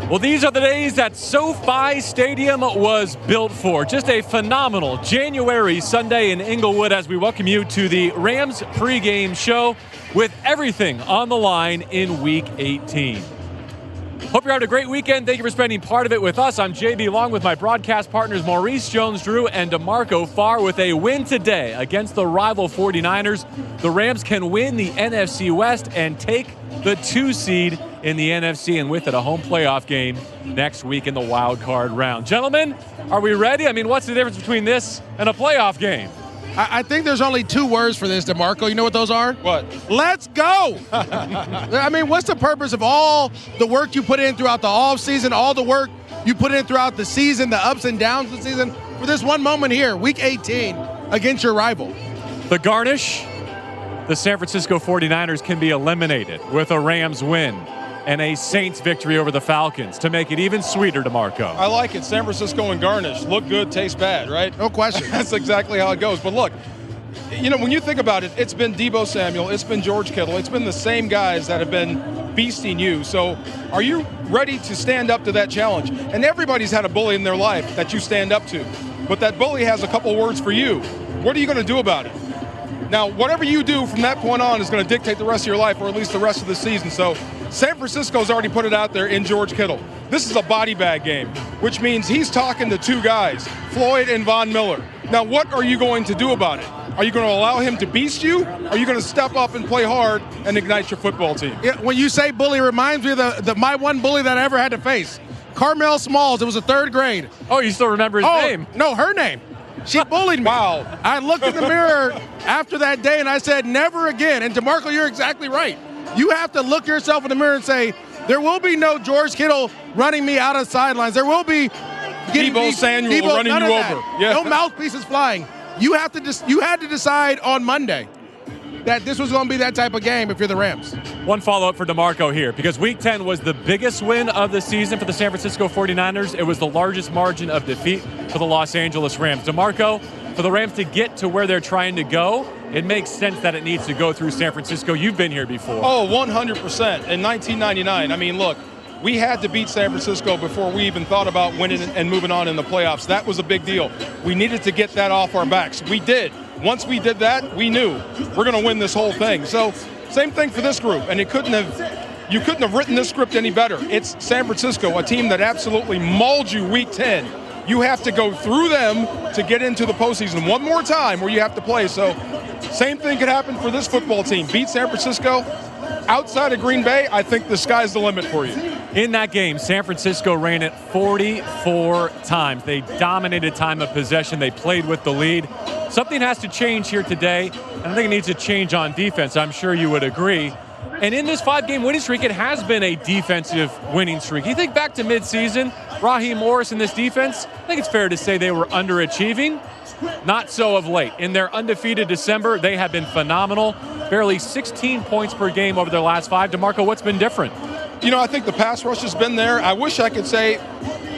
Well, these are the days that SoFi Stadium was built for. Just a phenomenal January Sunday in Inglewood as we welcome you to the Rams pregame show with everything on the line in Week 18. Hope you're having a great weekend. Thank you for spending part of it with us. I'm JB along with my broadcast partners Maurice Jones-Drew and DeMarco Farr. With a win today against the rival 49ers, the Rams can win the NFC West and take the 2 seed in the NFC, and with it a home playoff game next week in the wild card round. Gentlemen, are we ready? I mean, what's the difference between this and a playoff game? I think there's only 2 words for this, DeMarco. You know what those are? What? Let's go! I mean, what's the purpose of all the work you put in throughout the offseason, all the work you put in throughout the season, the ups and downs of the season, for this one moment here, Week 18, against your rival? The garnish, the San Francisco 49ers can be eliminated with a Rams win and a Saints victory over the Falcons to make it even sweeter, DeMarco. I like it. San Francisco and garnish. Look good, taste bad, right? No question. That's exactly how it goes. But look, you know, when you think about it, it's been Deebo Samuel, it's been George Kittle, it's been the same guys that have been beasting you. So are you ready to stand up to that challenge? And everybody's had a bully in their life that you stand up to. But that bully has a couple words for you. What are you going to do about it? Now, whatever you do from that point on is going to dictate the rest of your life, or at least the rest of the season. So San Francisco's already put it out there in George Kittle. This is a body bag game, which means he's talking to 2 guys, Floyd and Von Miller. Now, what are you going to do about it? Are you going to allow him to beast you? Are you going to step up and play hard and ignite your football team? Yeah, when you say bully, it reminds me of my one bully that I ever had to face. Carmel Smalls. It was a 3rd grade. Oh, you still remember his name? No, her name. She bullied me. Wow. I looked in the mirror after that day and I said, never again. And DeMarco, you're exactly right. You have to look yourself in the mirror and say, there will be no George Kittle running me out of sidelines. There will be Deebo Samuel running you over. Yeah. No mouthpieces flying. You had to decide on Monday that this was going to be that type of game if you're the Rams. One follow-up for DeMarco here, because Week 10 was the biggest win of the season for the San Francisco 49ers. It was the largest margin of defeat for the Los Angeles Rams. DeMarco, for the Rams to get to where they're trying to go, it makes sense that it needs to go through San Francisco. You've been here before. Oh, 100%. In 1999, I mean, look, we had to beat San Francisco before we even thought about winning and moving on in the playoffs. That was a big deal. We needed to get that off our backs. We did. Once we did that, we knew we're going to win this whole thing. So same thing for this group, and you couldn't have written this script any better. It's San Francisco, a team that absolutely mauled you Week 10. You have to go through them to get into the postseason one more time where you have to play. So same thing could happen for this football team. Beat San Francisco. Outside of Green Bay, I think the sky's the limit for you. In that game, San Francisco ran it 44 times. They dominated time of possession. They played with the lead. Something has to change here today, and I think it needs to change on defense. I'm sure you would agree. And in this 5-game winning streak, it has been a defensive winning streak. You think back to midseason, Raheem Morris and this defense, I think it's fair to say they were underachieving. Not so of late. In their undefeated December, they have been phenomenal. Barely 16 points per game over their last 5. DeMarco, what's been different? You know, I think the pass rush has been there. I wish I could say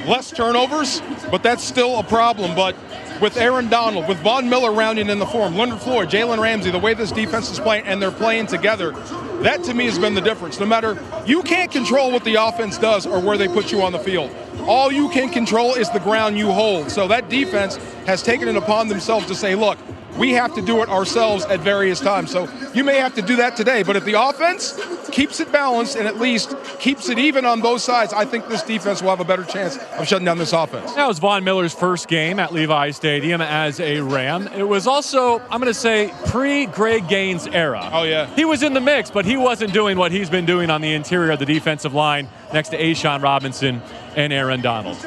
less turnovers, but that's still a problem. But with Aaron Donald, with Von Miller rounding in the form, Leonard Floyd, Jalen Ramsey, the way this defense is playing, and they're playing together, that to me has been the difference. No matter, you can't control what the offense does or where they put you on the field. All you can control is the ground you hold. So that defense has taken it upon themselves to say, look, we have to do it ourselves at various times. So you may have to do that today, but if the offense keeps it balanced and at least keeps it even on both sides, I think this defense will have a better chance of shutting down this offense. That was Von Miller's first game at Levi Stadium as a Ram. It was also, I'm going to say, pre-Greg Gaines era. Oh, yeah. He was in the mix, but he wasn't doing what he's been doing on the interior of the defensive line next to A'Shaun Robinson and Aaron Donald.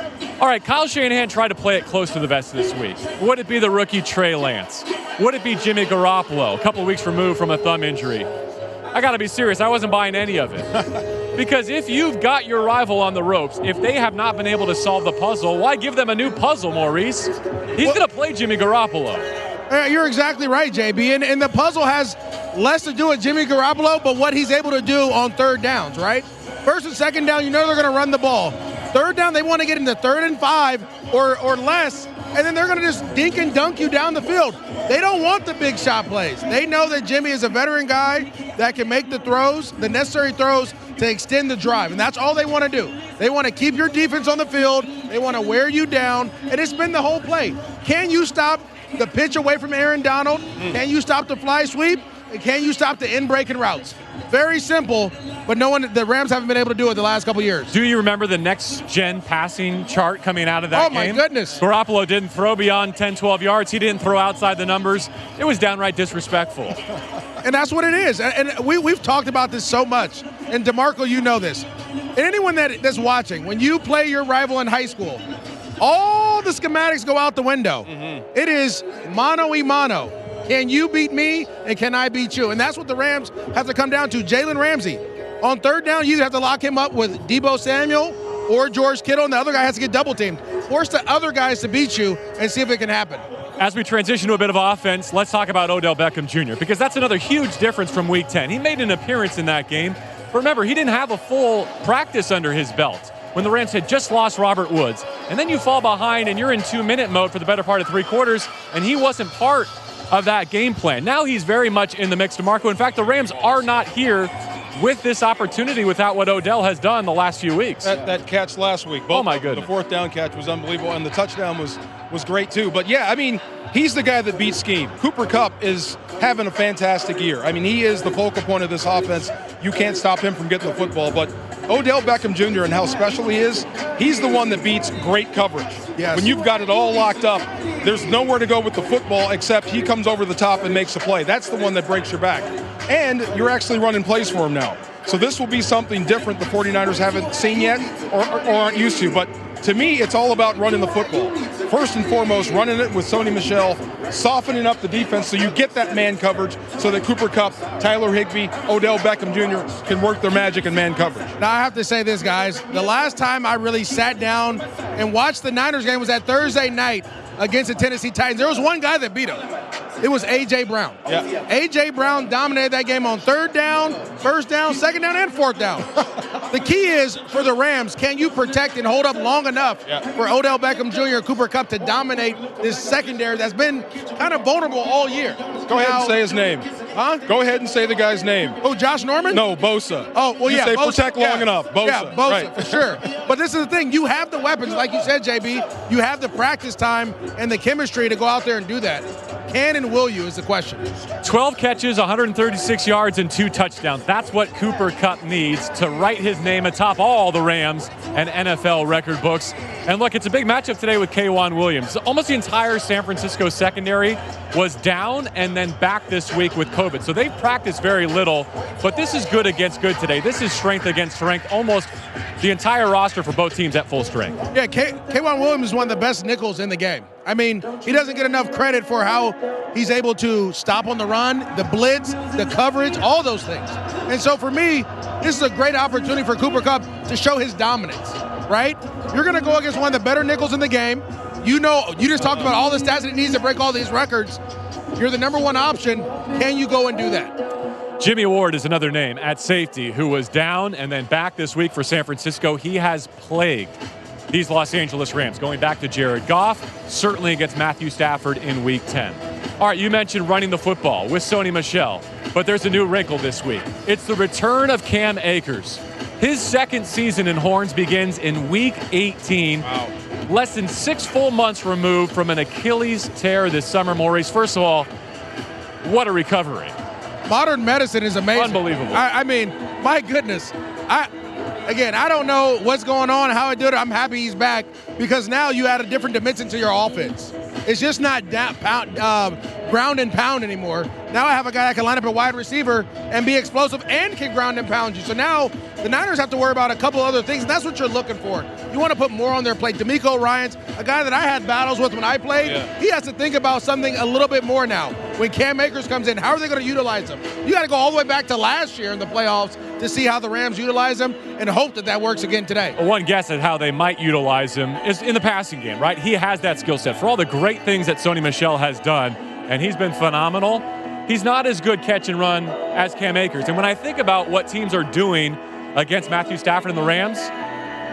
All right, Kyle Shanahan tried to play it close to the vest this week. Would it be the rookie Trey Lance? Would it be Jimmy Garoppolo, a couple of weeks removed from a thumb injury? I got to be serious. I wasn't buying any of it. Because if you've got your rival on the ropes, if they have not been able to solve the puzzle, why give them a new puzzle, Maurice? He's going to play Jimmy Garoppolo. You're exactly right, JB. And the puzzle has less to do with Jimmy Garoppolo, but what he's able to do on 3rd downs, right? 1st and 2nd down, you know they're going to run the ball. 3rd down, they want to get into 3rd and 5 or less and then they're going to just dink and dunk you down the field. They don't want the big shot plays. They know that Jimmy is a veteran guy that can make the throws, the necessary throws to extend the drive, and that's all they want to do. They want to keep your defense on the field. They want to wear you down, and it's been the whole play. Can you stop the pitch away from Aaron Donald? Can you stop the fly sweep? And can you stop the in-breaking routes? Very simple, but the Rams haven't been able to do it the last couple years. Do you remember the next-gen passing chart coming out of that game? Oh, my goodness. Garoppolo didn't throw beyond 10, 12 yards. He didn't throw outside the numbers. It was downright disrespectful. And that's what it is. And we've talked about this so much. And DeMarco, you know this. And anyone that's watching, when you play your rival in high school, all the schematics go out the window. It is mano-a-mano. Can you beat me, and can I beat you? And that's what the Rams have to come down to. Jalen Ramsey, on third down, you have to lock him up with Deebo Samuel or George Kittle, and the other guy has to get double-teamed. Force the other guys to beat you and see if it can happen. As we transition to a bit of offense, let's talk about Odell Beckham Jr., because that's another huge difference from Week 10. He made an appearance in that game. But remember, he didn't have a full practice under his belt when the Rams had just lost Robert Woods. And then you fall behind, and you're in 2-minute mode for the better part of 3 quarters, and he wasn't part of that game plan. Now he's very much in the mix, DeMarco. In fact, the Rams are not here with this opportunity without what Odell has done the last few weeks. That catch last week, oh my goodness. The fourth down catch was unbelievable, and the touchdown was great too. But yeah, I mean, he's the guy that beats scheme. Cooper Kupp is having a fantastic year. I mean, he is the focal point of this offense. You can't stop him from getting the football. But Odell Beckham Jr. and how special he is, he's the one that beats great coverage. Yes. When you've got it all locked up, there's nowhere to go with the football except he comes over the top and makes a play. That's the one that breaks your back. And you're actually running plays for him now. So this will be something different the 49ers haven't seen yet or aren't used to. But to me, it's all about running the football. First and foremost, running it with Sony Michel, softening up the defense so you get that man coverage so that Cooper Kupp, Tyler Higbee, Odell Beckham Jr. can work their magic in man coverage. Now, I have to say this, guys. The last time I really sat down and watched the Niners game was that Thursday night against the Tennessee Titans. There was one guy that beat him. It was A.J. Brown. Yeah. A.J. Brown dominated that game on third down, first down, second down, and fourth down. The key is, for the Rams, can you protect and hold up long enough for Odell Beckham Jr. and Cooper Kupp to dominate this secondary that's been kind of vulnerable all year? Go ahead and say his name. Huh? Go ahead and say the guy's name. Oh, Josh Norman? No, Bosa. Oh, well, you yeah. say Bosa, protect long enough. Bosa. Yeah, Bosa, right. for sure. But this is the thing. You have the weapons, like you said, JB. You have the practice time and the chemistry to go out there and do that. Can and will you is the question. 12 catches, 136 yards, and 2 touchdowns. That's what Cooper Kupp needs to write his name atop all the Rams and NFL record books. And look, it's a big matchup today with K'Wan Williams. Almost the entire San Francisco secondary was down and then back this week with COVID. So they've practiced very little, but this is good against good today. This is strength against strength. Almost the entire roster for both teams at full strength. Yeah, K'Wan Williams is one of the best nickels in the game. I mean, he doesn't get enough credit for how he's able to stop on the run, the blitz, the coverage, all those things. And so for me, this is a great opportunity for Cooper Kupp to show his dominance, right? You're going to go against one of the better nickels in the game. You know, you just talked about all the stats that he needs to break all these records. You're the number one option. Can you go and do that? Jimmy Ward is another name at safety who was down and then back this week for San Francisco. He has plagued these Los Angeles Rams, going back to Jared Goff, certainly against Matthew Stafford in Week 10. All right, you mentioned running the football with Sony Michel, but there's a new wrinkle this week. It's the return of Cam Akers. His second season in Horns begins in Week 18. Wow. Less than 6 full months removed from an Achilles tear this summer, Maurice. First of all, what a recovery. Modern medicine is amazing. Unbelievable. I mean, my goodness. I don't know what's going on, how I did it. I'm happy he's back because now you add a different dimension to your offense. It's just not ground and pound anymore. Now I have a guy that can line up at wide receiver and be explosive and can ground and pound you. So now the Niners have to worry about a couple other things, and that's what you're looking for. You want to put more on their plate. D'Amico Ryans, a guy that I had battles with when I played, he has to think about something a little bit more now. When Cam Akers comes in, how are they going to utilize him? You got to go all the way back to last year in the playoffs to see how the Rams utilize him and hope that works again today. One guess at how they might utilize him is in the passing game, right? He has that skill set. For all the great things that Sony Michel has done, and he's been phenomenal, he's not as good catch and run as Cam Akers. And when I think about what teams are doing against Matthew Stafford and the Rams,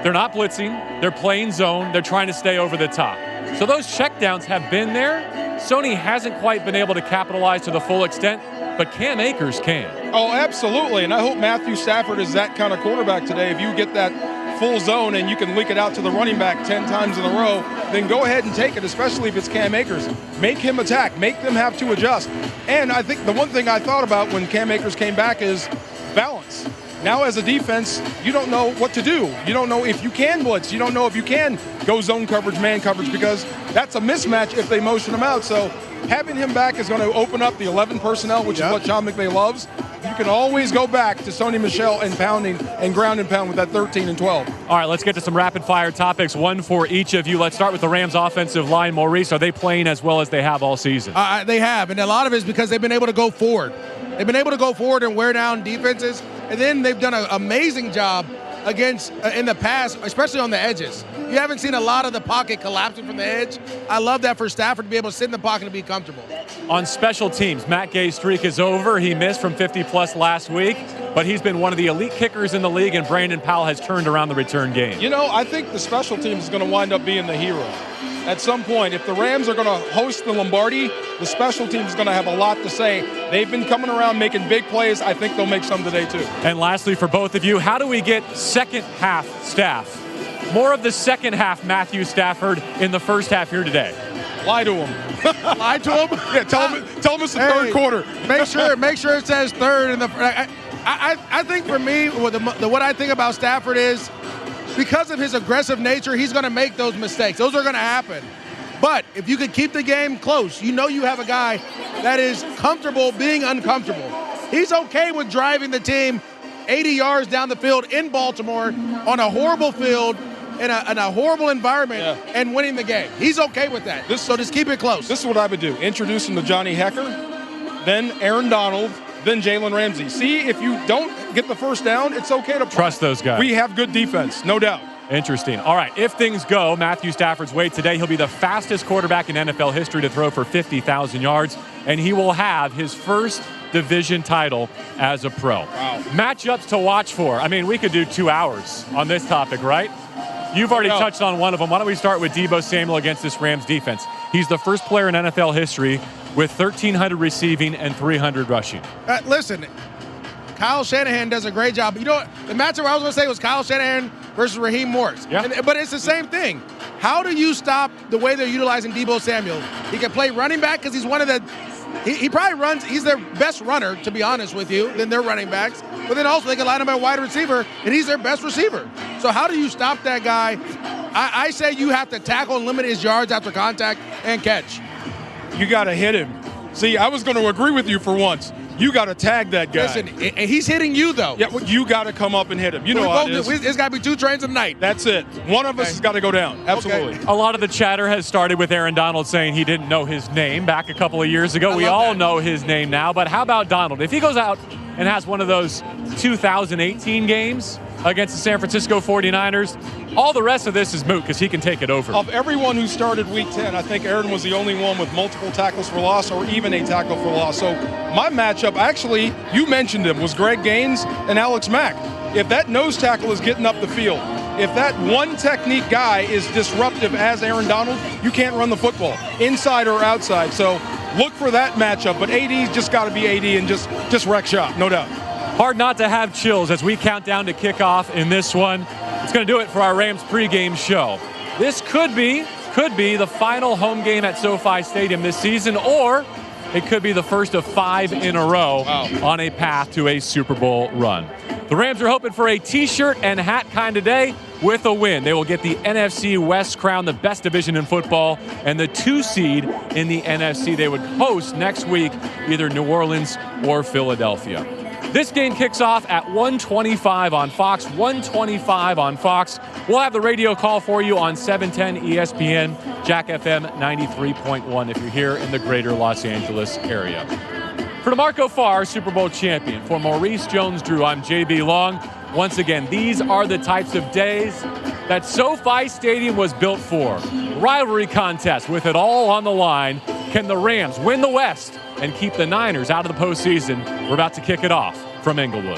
they're not blitzing, they're playing zone, they're trying to stay over the top. So those checkdowns have been there. Sony hasn't quite been able to capitalize to the full extent, but Cam Akers can. Oh, absolutely. And I hope Matthew Stafford is that kind of quarterback today. If you get that full zone and you can leak it out to the running back 10 times in a row, then go ahead and take it, especially if it's Cam Akers. Make him attack. Make them have to adjust. And I think the one thing I thought about when Cam Akers came back is balance. Now as a defense, you don't know what to do. You don't know if you can blitz. You don't know if you can go zone coverage, man coverage, because that's a mismatch if they motion him out. So having him back is going to open up the 11 personnel, which is what Sean McVay loves. You can always go back to Sony Michel and pounding and ground and pound with that 13 and 12. All right, let's get to some rapid-fire topics, one for each of you. Let's start with the Rams' offensive line. Maurice, are they playing as well as they have all season? They have, and a lot of it is because they've been able to go forward. They've been able to go forward and wear down defenses, and then they've done an amazing job against in the past, especially on the edges. You haven't seen a lot of the pocket collapsing from the edge. I love that for Stafford to be able to sit in the pocket and be comfortable. On special teams, Matt Gay's streak is over. He missed from 50-plus last week, but he's been one of the elite kickers in the league, and Brandon Powell has turned around the return game. You know, I think the special teams is going to wind up being the hero. At some point, if the Rams are going to host the Lombardi, the special teams is going to have a lot to say. They've been coming around making big plays. I think they'll make some today, too. And lastly, for both of you, how do we get second-half staff? More of the second-half Matthew Stafford in the first half here today. Lie to him. Lie to him? Yeah, tell him it's the third quarter. Make sure it says third. In the. I think for me, what I think about Stafford is, because of his aggressive nature, he's going to make those mistakes. Those are going to happen. But if you could keep the game close, you know you have a guy that is comfortable being uncomfortable. He's okay with driving the team 80 yards down the field in Baltimore on a horrible field in a horrible environment and winning the game. He's okay with that. So just keep it close. This is what I would do. Introduce him to Johnny Hecker, then Aaron Donald, then Jalen Ramsey. See, if you don't get the first down, it's okay to trust those guys. We have good defense, no doubt. Interesting. All right, if things go Matthew Stafford's way today, he'll be the fastest quarterback in NFL history to throw for 50,000 yards, and he will have his first division title as a pro. Wow. Matchups to watch for. I mean, we could do 2 hours on this topic, right? You've already touched on one of them. Why don't we start with Deebo Samuel against this Rams defense? He's the first player in NFL history with 1,300 receiving and 300 rushing. Listen, Kyle Shanahan does a great job. You know what? The matchup I was going to say was Kyle Shanahan versus Raheem Morris. Yeah. But it's the same thing. How do you stop the way they're utilizing Deebo Samuel? He can play running back because he's one of the – he probably runs – he's their best runner, to be honest with you, than their running backs. But then also they can line him at wide receiver, and he's their best receiver. So how do you stop that guy? I say you have to tackle and limit his yards after contact and catch. You got to hit him. See, I was going to agree with you for once. You got to tag that guy. Listen, he's hitting you, though. Yeah, well, you got to come up and hit him. You know how it is. It's got to be 2 trains a night. That's it. One of us has got to go down. Absolutely. Okay. A lot of the chatter has started with Aaron Donald saying he didn't know his name back a couple of years ago. We all know his name now, but how about Donald? If he goes out and has one of those 2018 games against the San Francisco 49ers, all the rest of this is moot because he can take it over. Of everyone who started Week 10, I think Aaron was the only one with multiple tackles for loss or even a tackle for loss. So my matchup, actually, you mentioned him, was Greg Gaines and Alex Mack. If that nose tackle is getting up the field, if that one technique guy is disruptive as Aaron Donald, you can't run the football, inside or outside. So look for that matchup. But AD's just got to be AD and just wreck shop, no doubt. Hard not to have chills as we count down to kickoff in this one. It's going to do it for our Rams pregame show. This could be the final home game at SoFi Stadium this season, or it could be the first of 5 in a row on a path to a Super Bowl run. The Rams are hoping for a T-shirt and hat kind of day with a win. They will get the NFC West crown, the best division in football, and the 2 seed in the NFC. They would host next week either New Orleans or Philadelphia. This game kicks off at 1:25 on Fox, 1:25 on Fox. We'll have the radio call for you on 710 ESPN, Jack FM 93.1 if you're here in the greater Los Angeles area. For DeMarco Farr, Super Bowl champion, for Maurice Jones-Drew, I'm JB Long. Once again, these are the types of days that SoFi Stadium was built for. Rivalry contest with it all on the line. Can the Rams win the West and keep the Niners out of the postseason? We're about to kick it off from Inglewood.